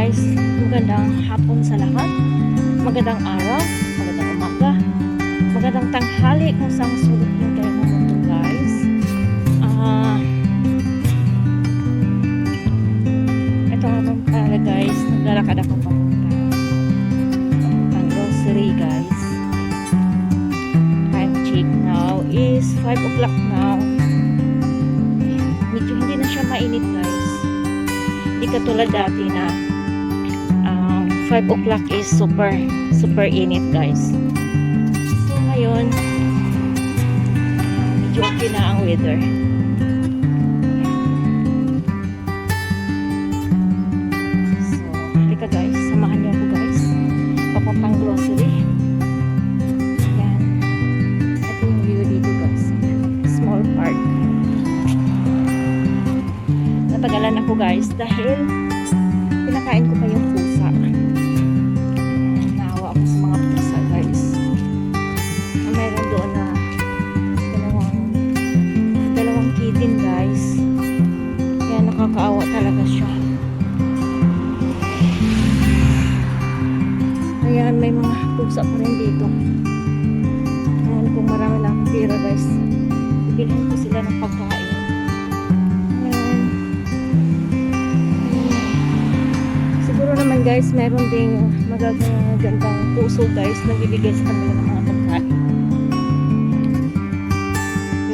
guys, magandang hapon sa lahat. Magandang araw, magandang umaga, magandang tanghali kung saan sulok nyo kayo ng mundo guys. Ito nga pala guys, naglalakad ako papuntang grocery guys. Time check now is 5 o'clock now. Medyo hindi na siya mainit guys. Hindi katulad dati na 5 o'clock is super init guys. So ngayon medyo okay na ang weather. So halika guys, samahan niyo ako guys papuntang grocery. Ayan, ito yung view dito guys, small park. Natagalan ako guys dahil pinakain ko pa yung pusa. Naawa ako sa mga pusa guys. Mayroon doon na dalawang kitten guys. Kaya nakakaawa talaga siya. Ayan, may mga pusa pa rin dito. Ayan, kung marami lang pira guys, ibilhan ko sila ng pagkain. Naman guys, meron ding magagandang puso guys na bibigay sa kanila ng mga pagkain.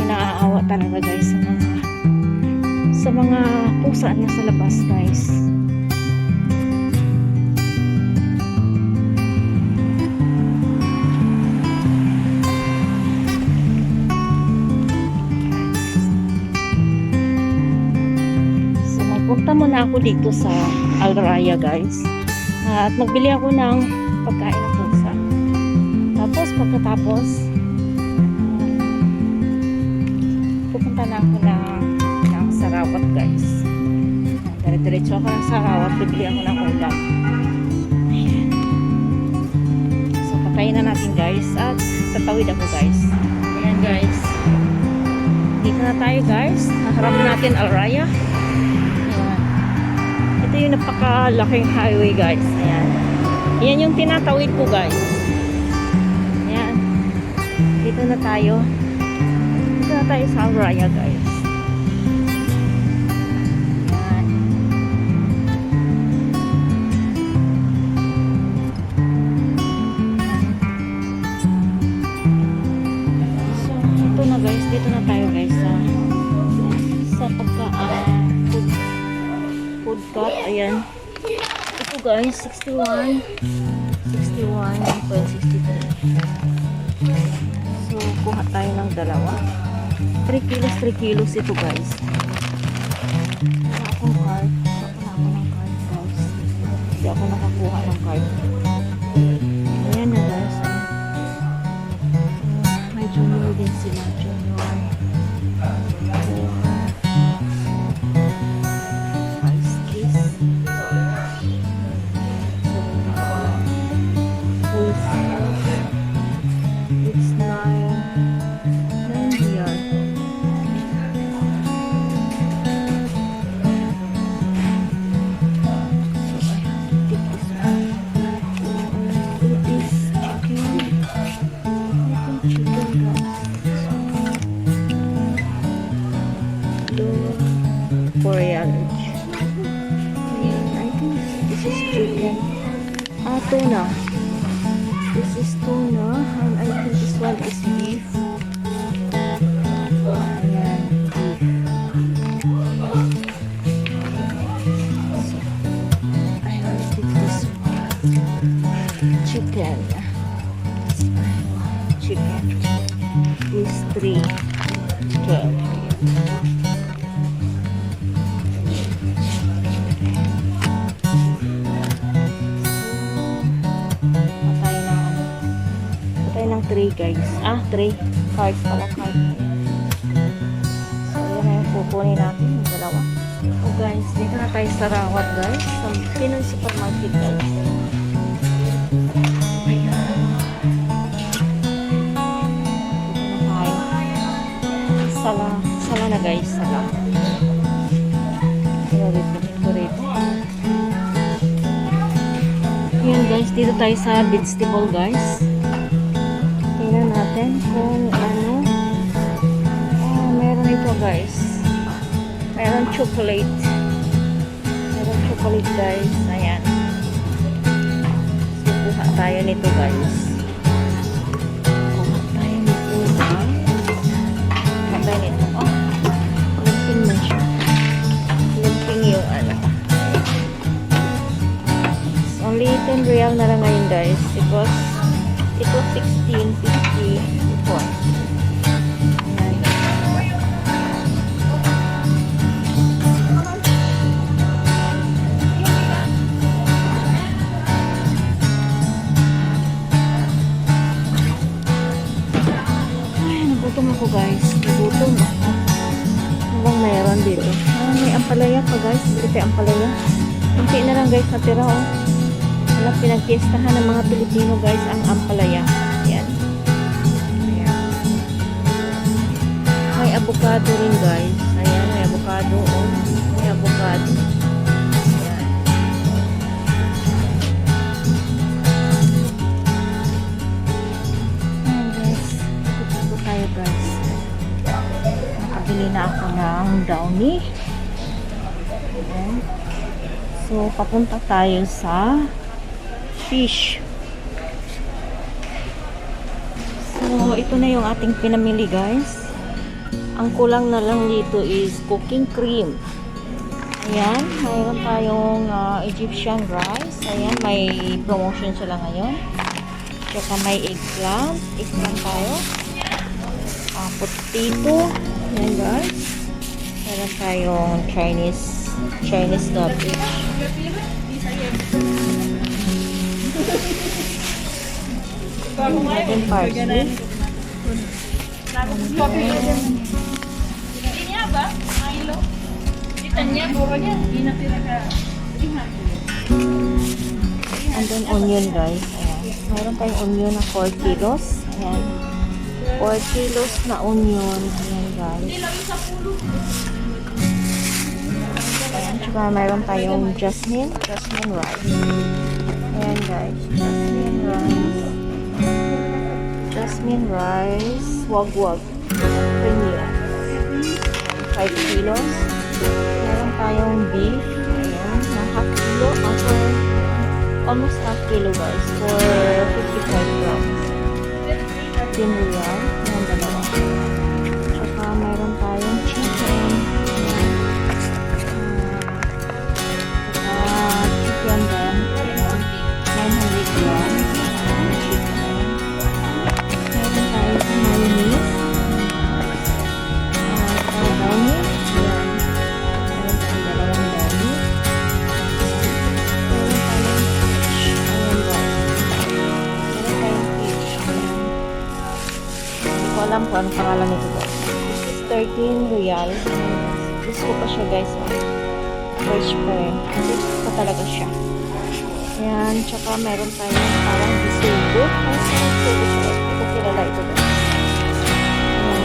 Yung naaawa talaga guys sa mga pusa na sa labas guys. Punta muna ako dito sa Alraya guys. At magbili ako ng pagkain ng pusa. Tapos pagkatapos pupunta na ako ng Sarawat guys. Dire-diretso ako ng Sarawat. Bibili ako ng ulam. Ayan. So patayin na natin guys. At tatawid ako guys. Ayan guys. Dito na tayo guys. Naharap natin Alraya. Ito yung napakalaking highway guys. Ayan. Yan yung tinatawid ko guys. Ayan. Dito na tayo. Dito na tayo sa Alraya guys. Ayan. So, ito na guys. Dito na tayo guys sa food cart. Ayan. Ito guys, 61.63. So, kuha tayo ng dalawa. 3 kilos ito guys. Wala akong card. Wala ako ng card guys. Hindi ako nakakuha ng card. Ayan na guys. May junior din sila. Junior. Tuna. This is tuna and I think this one is beef. Ayan, beef. I will take this one. Chicken. These 3 chicken. Ng 3 guys. 3 cards pala, card. So yun na yung kukunin natin yung dalawa. So guys, dito na tayo sa Rawat guys, sa Pinoy supermarket guys. Ayan. Dito na tayo. Sala na guys, sala. Ayan, rito. Dito tayo sa vegetable guys. Tingnan natin kung ano. Meron ito guys. Meron chocolate. Meron chocolate guys. Ayan. So, kuha tayo nito guys. Kuha tayo nito guys. Kuha tayo nito. Oh, limping na siya. Limping yung ano. Only 10 real na lang ngayon guys. Because ito 16.50 before. Nagutom ako guys. Nagutom ako. Ano bang mayroon dito? May ampalaya pa guys. Ito yung ampalaya. Kunti na lang guys natira oh. Wala pinagpiestahan ng mga Pilipino guys ang ampalaya. Ayan. Ayan. May avocado rin guys. Ayan. May avocado oh. May avocado. Ayan. Ayan guys. Ito tayo guys. Nakabili na ako ng downy. Ayan. So, papunta tayo sa fish. So, ito na yung ating pinamili guys. Ang kulang na lang dito is cooking cream. Ayan, mayroon tayong Egyptian rice. Ayan, may promotion sila ngayon. Tsaka may eggplant. Eggplant tayo. Potato. Ayan guys. Mayroon tayong Chinese cabbage. Ating parsley. And then onion guys. Ayan. Mayroon tayong onion na 4 kilos. Ayan. 4 kilos na onion. Ayan guys. Ayan. Tsaka mayroon tayong jasmine rice. Ayan guys. Jasmine rice. Wag-wag. Premium. 5 kilos. Meron tayong beef. Ayan. Na half kilo. Almost half kilo guys. For 55 grams. 10 real. Ayan dalawa. Tsaka meron tayong chicken. Chicken din. 900 grams. Meron tayo sa mayonnaise. Downy. Ayan. Meron tayong dalawang downy. Meron tayong fish. Ayan guys. Meron tayong fish. Hindi ko alam kung anong pangalan nito guys. This is 13 real. Gusto ko pa siya guys. Fresh pa rin. Gusto pa talaga siya. Ayan. Tsaka meron tayong parang bisugo. Ay, sa bisugo siya. Hindi ko kilala ito guys. Ayan.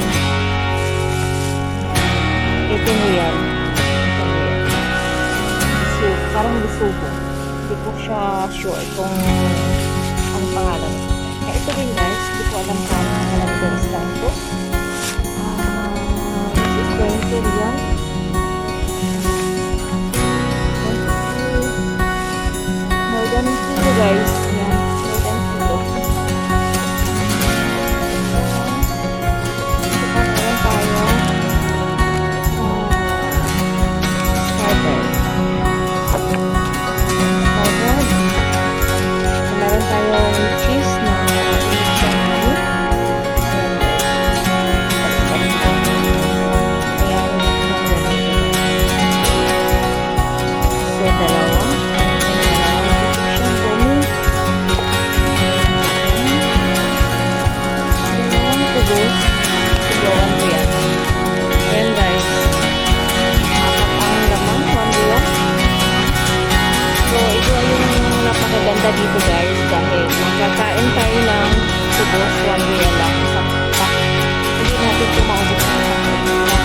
18 real. Bisugo. Parang bisugo. Hindi ko siya sure kung anong pangalan. Kaya ito rin guys. Hindi ko alam kung anong pangalan ito restaurant ko. This is 20 real. More than kilo guys. Yan. More than kilo. Saka meron tayo starter. Meron tayong cheese na Egyptian honey. Ayan. So, dalawa. Ayan guys. Ang laman, 1 real. So, ito ay yung napakaganda dito guys dahil magkakain tayo ng tubos 1 real lang. Isang pack. Hindi natin tumaubos na meron tayong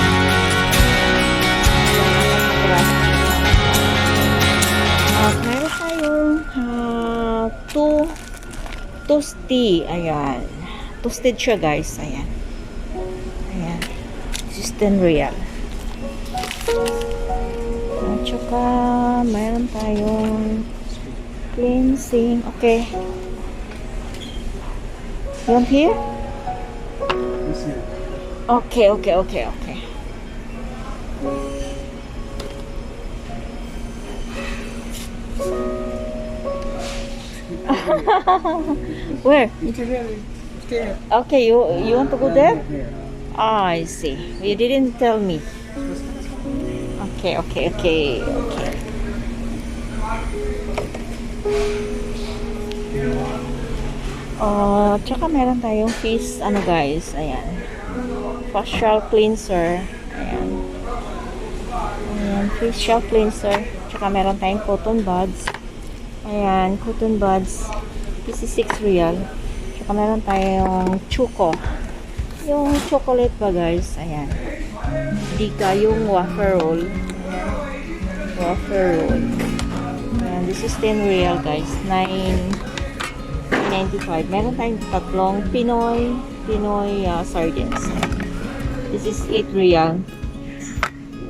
toasty. Ayan. Toasted siya guys. Ayan. Ayan. This is 10 real. At saka, mayroon tayong cleansing. Okay. You want here? Okay. Where? Okay, you want to go there? Ah, I see. You didn't tell me. Okay. Tsaka meron tayong face, ano guys, ayan. Facial cleanser. Ayan. Ayan, facial cleanser. Tsaka meron tayong cotton buds. Ayan, cotton buds. This is 6 real. Tsaka meron tayong choco. Yung chocolate ba guys, ayan. Dika, yung wafer roll. Ayan. Wafer roll. Ayan, this is 10 real guys. 9.95. Meron tayong tatlong Pinoy sardines. This is 8 real.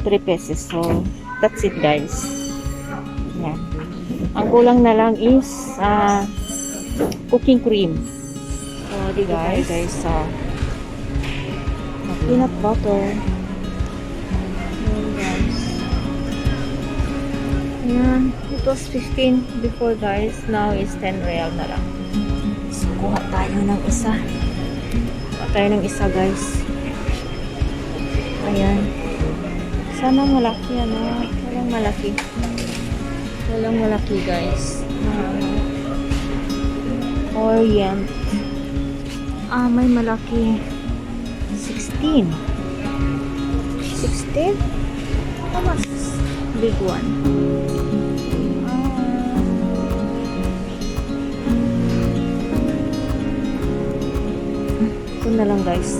3 pesos. So, that's it guys. Ayan. Ang kulang na lang is cooking cream. So, di guys, peanut butter. Ayan guys. Ayan. It was 15 before guys. Now is 10 real na lang. So, kuha tayo ng isa. Guys. Ayan. Sana malaki ano. Walang malaki guys. Orient. May malaki. 16. How much? Big one. Ito na lang guys.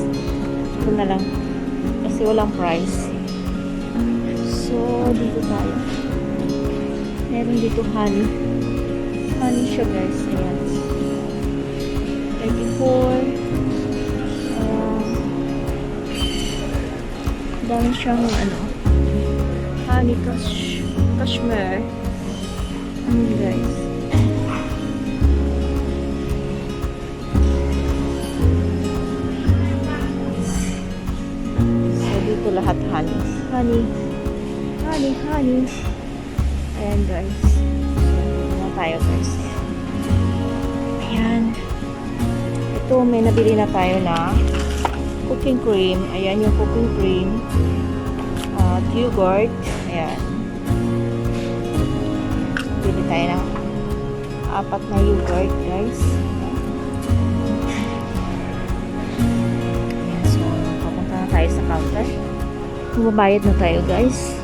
Kasi walang price. So, dito tayo. Meron dito honey. Honey siya guys. Ayan. 34. Dami siyang honey cashmere. Guys. So, dito lahat honey. Ayan guys. Tayo guys. Ayan. Ito, may nabili na tayo na cooking cream. Ayan yung cooking cream. Yogurt. Ayan. Bili tayo ng 4 na yogurt guys. Ayan. So, papunta na tayo sa counter. Mababayad na tayo guys.